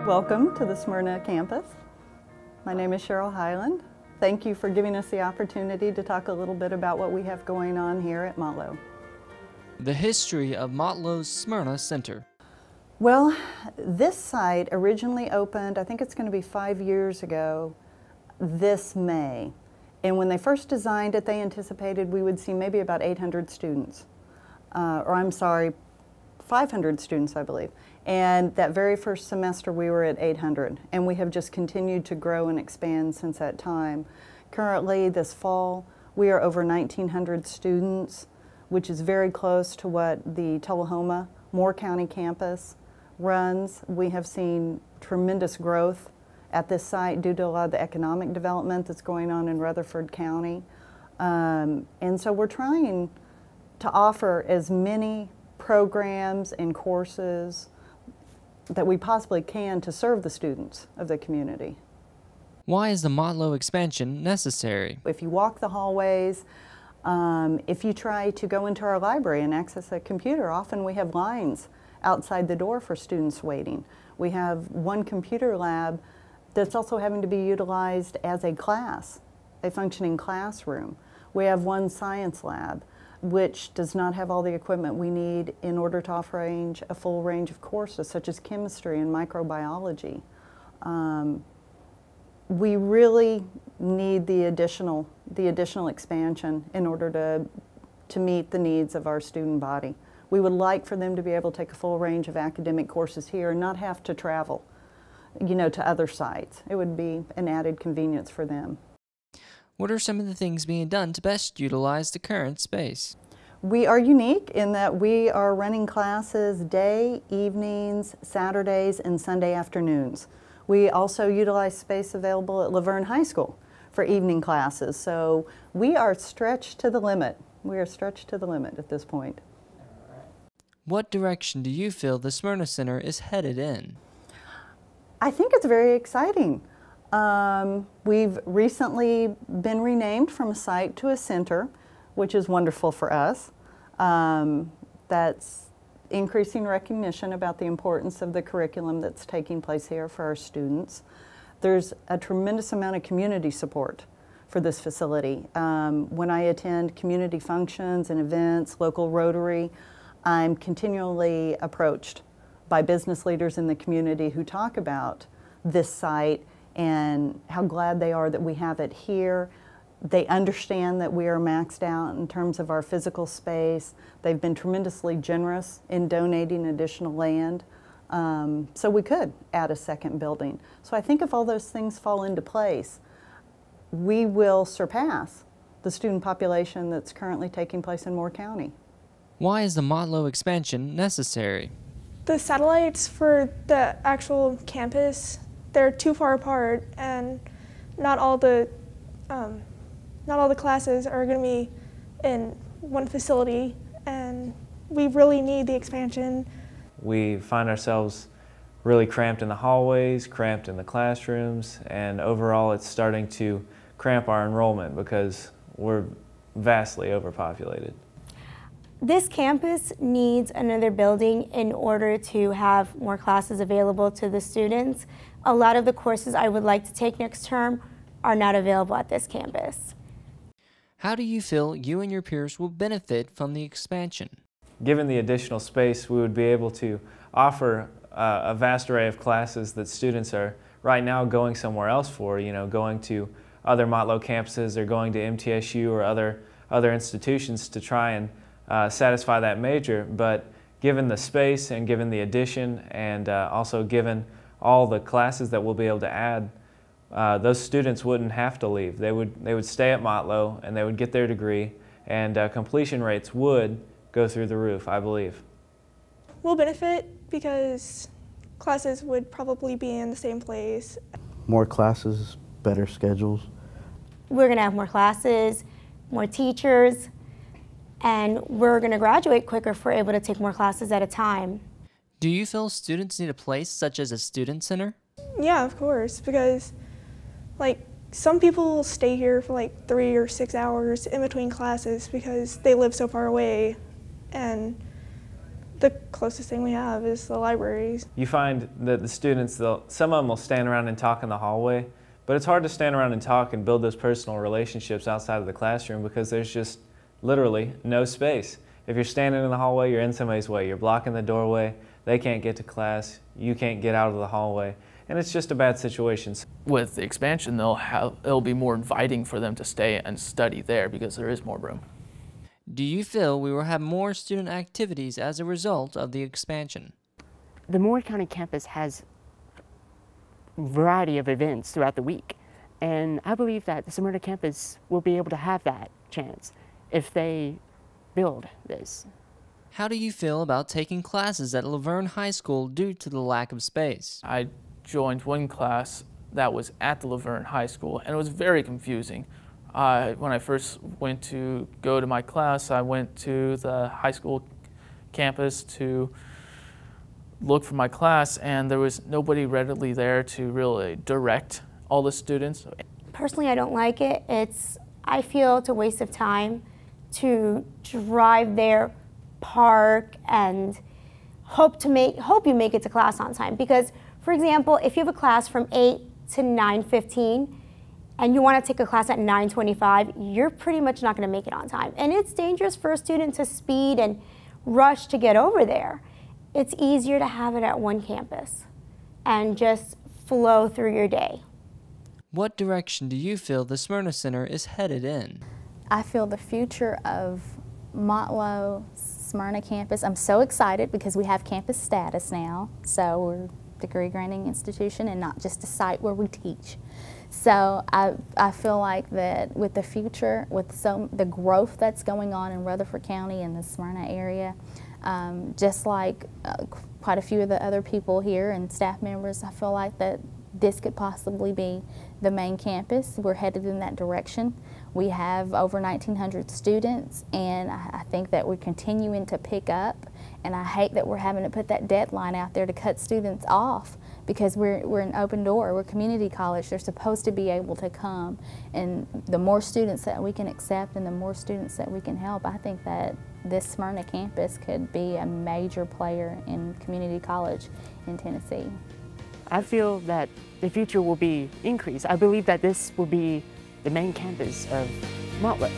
Welcome to the Smyrna campus. My name is Cheryl Highland. Thank you for giving us the opportunity to talk a little bit about what we have going on here at Motlow. The history of Motlow's Smyrna Center. Well, this site originally opened, I think it's going to be 5 years ago, this May. And when they first designed it, they anticipated we would see maybe about 800 students. 500 students, I believe. And that very first semester we were at 800, and we have just continued to grow and expand since that time. Currently, this fall, we are over 1,900 students, which is very close to what the Tullahoma Moore County campus runs. We have seen tremendous growth at this site due to a lot of the economic development that's going on in Rutherford County. And so we're trying to offer as many programs and courses that we possibly can to serve the students of the community. Why is the Motlow expansion necessary? If you walk the hallways, if you try to go into our library and access a computer, often we have lines outside the door for students waiting. We have one computer lab that's also having to be utilized as a class, a functioning classroom. We have one science lab, which does not have all the equipment we need in order to offer a full range of courses such as chemistry and microbiology. We really need the additional expansion in order to meet the needs of our student body. We would like for them to be able to take a full range of academic courses here and not have to travel, to other sites. It would be an added convenience for them. What are some of the things being done to best utilize the current space? We are unique in that we are running classes day, evenings, Saturdays, and Sunday afternoons. We also utilize space available at Laverne High School for evening classes. So we are stretched to the limit. We are stretched to the limit at this point. What direction do you feel the Smyrna Center is headed in? I think it's very exciting. We've recently been renamed from a site to a center, which is wonderful for us. That's increasing recognition about the importance of the curriculum that's taking place here for our students. There's a tremendous amount of community support for this facility. When I attend community functions and events, local Rotary, I'm continually approached by business leaders in the community who talk about this site and how glad they are that we have it here. They understand that we are maxed out in terms of our physical space. They've been tremendously generous in donating additional land, so we could add a second building. So I think if all those things fall into place, we will surpass the student population that's currently taking place in Moore County. Why is the Motlow expansion necessary? The satellites for the actual campus, they're too far apart, and not all the classes are going to be in one facility, and we really need the expansion. We find ourselves really cramped in the hallways, cramped in the classrooms, and overall it's starting to cramp our enrollment because we're vastly overpopulated. This campus needs another building in order to have more classes available to the students. A lot of the courses I would like to take next term are not available at this campus. How do you feel you and your peers will benefit from the expansion? Given the additional space, we would be able to offer a vast array of classes that students are right now going somewhere else for, going to other Motlow campuses or going to MTSU or other institutions to try and satisfy that major. But given the space and given the addition and also given all the classes that we'll be able to add, those students wouldn't have to leave. They would stay at Motlow and they would get their degree, and completion rates would go through the roof, I believe. We'll benefit because classes would probably be in the same place. More classes, better schedules. We're going to have more classes, more teachers, and we're going to graduate quicker if we're able to take more classes at a time. Do you feel students need a place such as a student center? Yeah, of course, because some people will stay here for 3 or 6 hours in between classes because they live so far away, and The closest thing we have is the libraries. You find that the students, some of them will stand around and talk in the hallway, but it's hard to stand around and talk and build those personal relationships outside of the classroom because there's just literally no space. If you're standing in the hallway, you're in somebody's way. You're blocking the doorway, they can't get to class, you can't get out of the hallway, and it's just a bad situation. With the expansion, it'll be more inviting for them to stay and study there because there is more room. Do you feel we will have more student activities as a result of the expansion? The Moore County campus has a variety of events throughout the week, and I believe that the Smyrna campus will be able to have that chance if they build this. How do you feel about taking classes at Laverne High School due to the lack of space? I joined one class that was at the Laverne High School, and it was very confusing. When I first went to go to my class, I went to the high school campus to look for my class, and there was nobody readily there to really direct all the students. Personally, I don't like it. I feel it's a waste of time to drive there, park, and hope you make it to class on time. Because, for example, if you have a class from 8 to 9:15, and you want to take a class at 9:25, you're pretty much not going to make it on time. And it's dangerous for a student to speed and rush to get over there. It's easier to have it at one campus and just flow through your day. What direction do you feel the Smyrna Center is headed in? I feel the future of Motlow Smyrna campus. I'm so excited because we have campus status now. So we're a degree granting institution and not just a site where we teach. So I feel like that with the future, with the growth that's going on in Rutherford County and the Smyrna area, just like quite a few of the other people here and staff members, I feel like that this could possibly be the main campus. We're headed in that direction. We have over 1,900 students, and I think that we're continuing to pick up, and I hate that we're having to put that deadline out there to cut students off, because we're an open door, we're community college, they're supposed to be able to come, and the more students that we can accept and the more students that we can help, I think that this Smyrna campus could be a major player in community college in Tennessee. I feel that the future will be increased. I believe that this will be the main campus of Motlow.